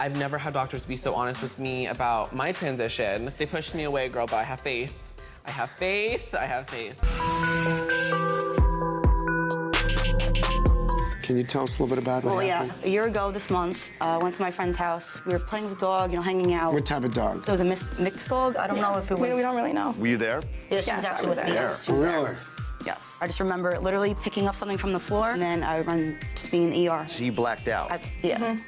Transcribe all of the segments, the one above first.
I've never had doctors be so honest with me about my transition. They pushed me away, girl, but I have faith. I have faith, I have faith. Can you tell us a little bit about what happened? A year ago this month, I went to my friend's house. We were playing with the dog, you know, hanging out. What type of dog? It was a mixed dog. I don't know if it was... We don't really know. Were you there? Yeah, she was actually with me. Yes, she was there. Yes. I just remember literally picking up something from the floor, and then I remember just being in the ER. So you blacked out? I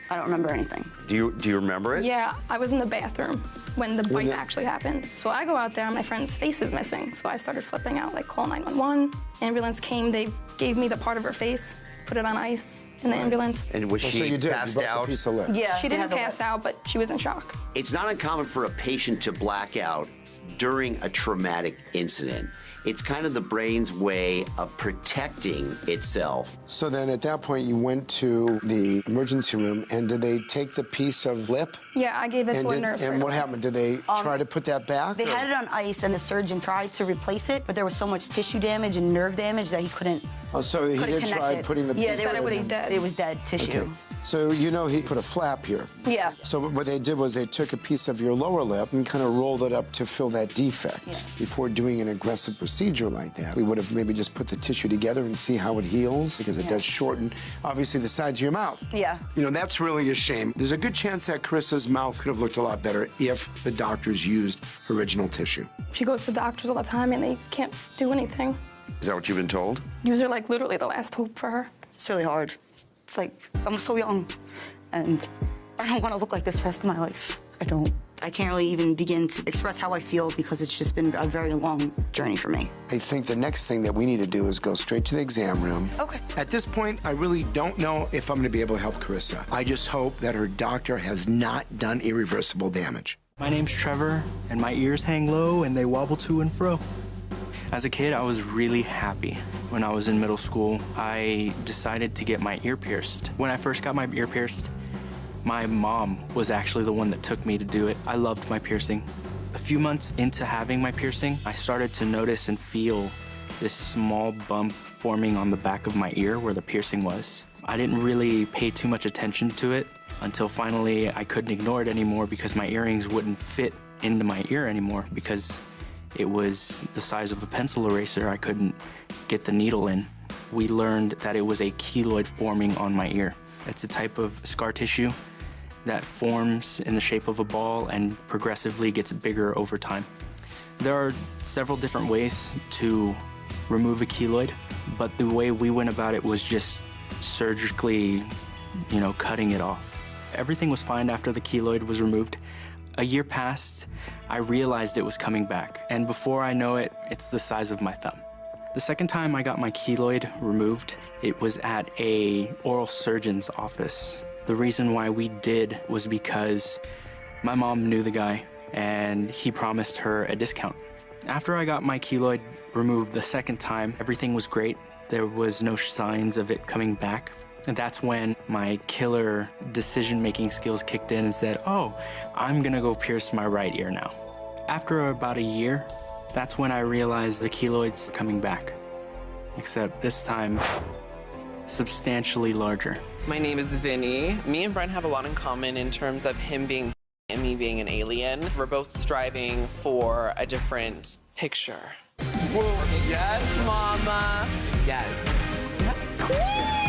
don't remember anything. Do you remember it? Yeah, I was in the bathroom when the bite actually happened. So I go out there, and my friend's face is missing. So I started flipping out, like, call 911. Ambulance came, they gave me the part of her face, put it on ice in the ambulance. And was she passed out? Piece of lip. Yeah. She didn't pass out, but she was in shock. It's not uncommon for a patient to black out during a traumatic incident. It's kind of the brain's way of protecting itself. So then at that point, you went to the emergency room, and did they take the piece of lip? Yeah, I gave it to a nurse. And what happened? Did they try to put that back? They had it on ice, and the surgeon tried to replace it, but there was so much tissue damage and nerve damage that he couldn't. Oh, so he did try putting the piece. Yeah, it was dead. It was dead tissue. Okay. So you know he put a flap here. Yeah. So what they did was they took a piece of your lower lip and kind of rolled it up to fill that defect. Yeah. Before doing an aggressive procedure like that, we would have maybe just put the tissue together and see how it heals, because it does shorten, obviously, the sides of your mouth. Yeah. You know, that's really a shame. There's a good chance that Carissa's mouth could have looked a lot better if the doctors used original tissue. She goes to doctors all the time, and they can't do anything. Is that what you've been told? Use her like literally the last hope for her. It's really hard. It's like, I'm so young, and I don't want to look like this the rest of my life. I don't. I can't really even begin to express how I feel, because it's just been a very long journey for me. I think the next thing that we need to do is go straight to the exam room. Okay. At this point, I really don't know if I'm going to be able to help Carissa. I just hope that her doctor has not done irreversible damage. My name's Trevor, and my ears hang low and they wobble to and fro. As a kid, I was really happy. When I was in middle school, I decided to get my ear pierced. When I first got my ear pierced, my mom was actually the one that took me to do it. I loved my piercing. A few months into having my piercing, I started to notice and feel this small bump forming on the back of my ear where the piercing was. I didn't really pay too much attention to it until finally I couldn't ignore it anymore, because my earrings wouldn't fit into my ear anymore because it was the size of a pencil eraser. I couldn't get the needle in. We learned that it was a keloid forming on my ear. It's a type of scar tissue that forms in the shape of a ball and progressively gets bigger over time. There are several different ways to remove a keloid, but the way we went about it was just surgically, cutting it off. Everything was fine after the keloid was removed. A year passed, I realized it was coming back, and before I know it, it's the size of my thumb. The second time I got my keloid removed, it was at a oral surgeon's office. The reason why we did was because my mom knew the guy, and he promised her a discount. After I got my keloid removed the second time, everything was great. There was no signs of it coming back. And that's when my killer decision-making skills kicked in and said, oh, I'm gonna go pierce my right ear now. After about a year, that's when I realized the keloid's coming back, except this time, substantially larger. My name is Vinnie. Me and Brent have a lot in common in terms of him being and me being an alien. We're both striving for a different picture. Whoa. Yes, mama. Yes. That's cool.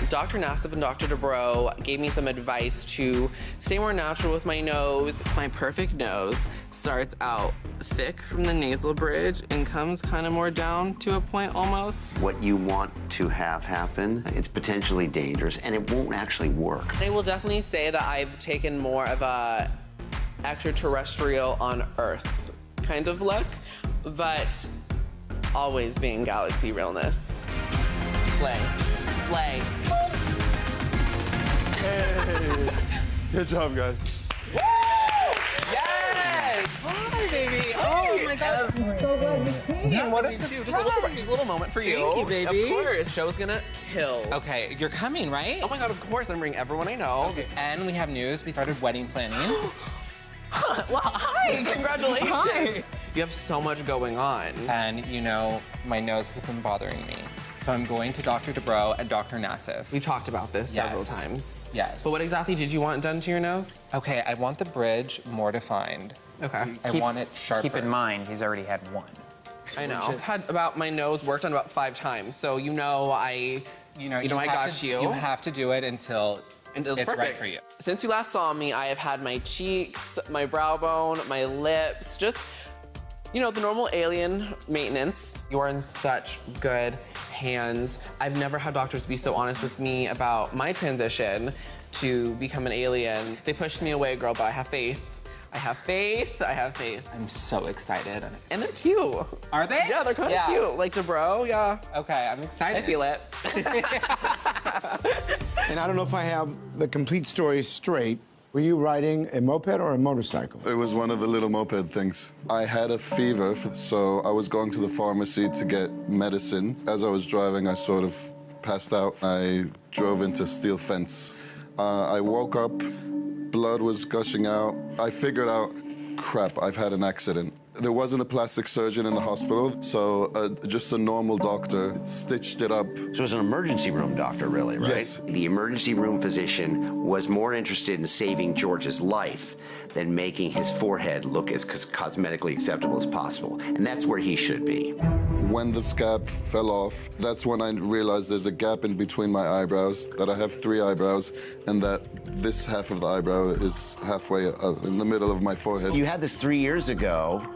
Dr. Nassif and Dr. Dubrow gave me some advice to stay more natural with my nose. My perfect nose starts out thick from the nasal bridge and comes kind of more down to a point almost. What you want to have happen, it's potentially dangerous, and it won't actually work. I will definitely say that I've taken more of a extraterrestrial on Earth kind of look, but always being galaxy realness. Slay. Slay. Hey. Good job, guys. Woo! Yes! Hi, baby. Oh, my God. So glad you came. What is this? Just a little moment for you. Thank you, baby. Of course. Show's gonna kill. Okay, you're coming, right? Oh my God, of course. I'm bringing everyone I know. Okay. And we have news. We started wedding planning. Well, hi, congratulations. Hi. You have so much going on. And, you know, my nose has been bothering me. So I'm going to Dr. Dubrow and Dr. Nassif. We've talked about this several times. Yes. But what exactly did you want done to your nose? Okay, I want the bridge more defined. Okay. I want it sharper. Keep in mind, he's already had one. I know. I've had about my nose worked on about 5 times, so I got you. You have to do it until it's perfect. right for you. Since you last saw me, I have had my cheeks, my brow bone, my lips, just, you know, the normal alien maintenance. You are in such good hands. I've never had doctors be so honest with me about my transition to become an alien. They pushed me away, girl, but I have faith. I have faith. I have faith. I'm so excited. And they're cute. Are they? Yeah, they're kind of cute. Like Dubrow, yeah. Okay, I'm excited. I feel it. And I don't know if I have the complete story straight. Were you riding a moped or a motorcycle? It was one of the little moped things. I had a fever, so I was going to the pharmacy to get medicine. As I was driving, I sort of passed out. I drove into a steel fence. I woke up, blood was gushing out. I figured out, crap, I've had an accident. There wasn't a plastic surgeon in the hospital, so just a normal doctor stitched it up. So it was an emergency room doctor, really, right? Yes. The emergency room physician was more interested in saving George's life than making his forehead look as cosmetically acceptable as possible. And that's where he should be. When the scab fell off, that's when I realized there's a gap in between my eyebrows, that I have 3 eyebrows, and that this half of the eyebrow is halfway up in the middle of my forehead. You had this 3 years ago.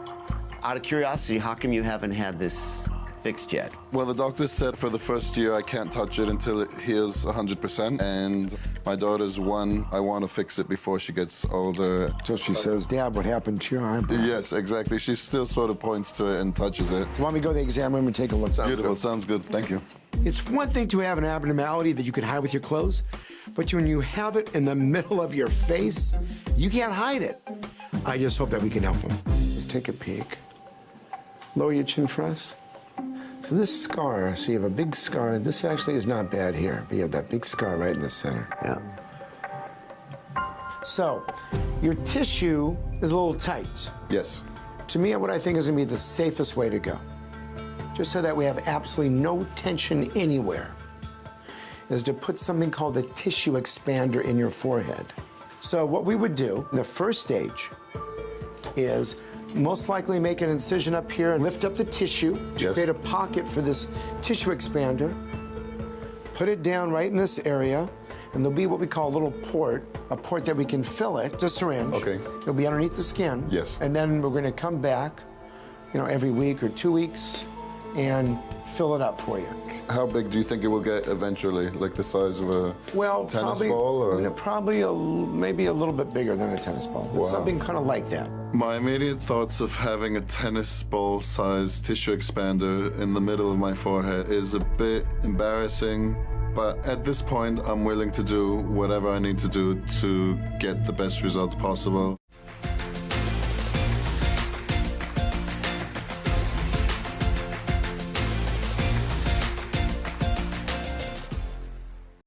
Out of curiosity, how come you haven't had this fixed yet? Well, the doctor said for the first year I can't touch it until it heals 100%. And my daughter's 1. I want to fix it before she gets older. So she says, Dad, what happened to your eyebrow? Yes, exactly. She still sort of points to it and touches it. So why don't we go to the exam room and take a look? Beautiful. Sounds good. Thank you. It's one thing to have an abnormality that you can hide with your clothes, but when you have it in the middle of your face, you can't hide it. I just hope that we can help him. Let's take a peek. Lower your chin for us. So this scar, so you have a big scar. This actually is not bad here, but you have that big scar right in the center. Yeah. So your tissue is a little tight. Yes. To me, what I think is gonna be the safest way to go, just so that we have absolutely no tension anywhere, is to put something called the tissue expander in your forehead. So what we would do, the first stage, is most likely make an incision up here and lift up the tissue to create a pocket for this tissue expander. Put it down right in this area, and there'll be what we call a little port, a port that we can fill it, a syringe. Okay. It'll be underneath the skin. Yes. And then we're gonna come back, you know, every week or 2 weeks and fill it up for you. How big do you think it will get eventually? Like the size of a tennis probably, ball? Or? Maybe a little bit bigger than a tennis ball. But something kind of like that. My immediate thoughts of having a tennis ball sized tissue expander in the middle of my forehead is a bit embarrassing. But at this point, I'm willing to do whatever I need to do to get the best results possible.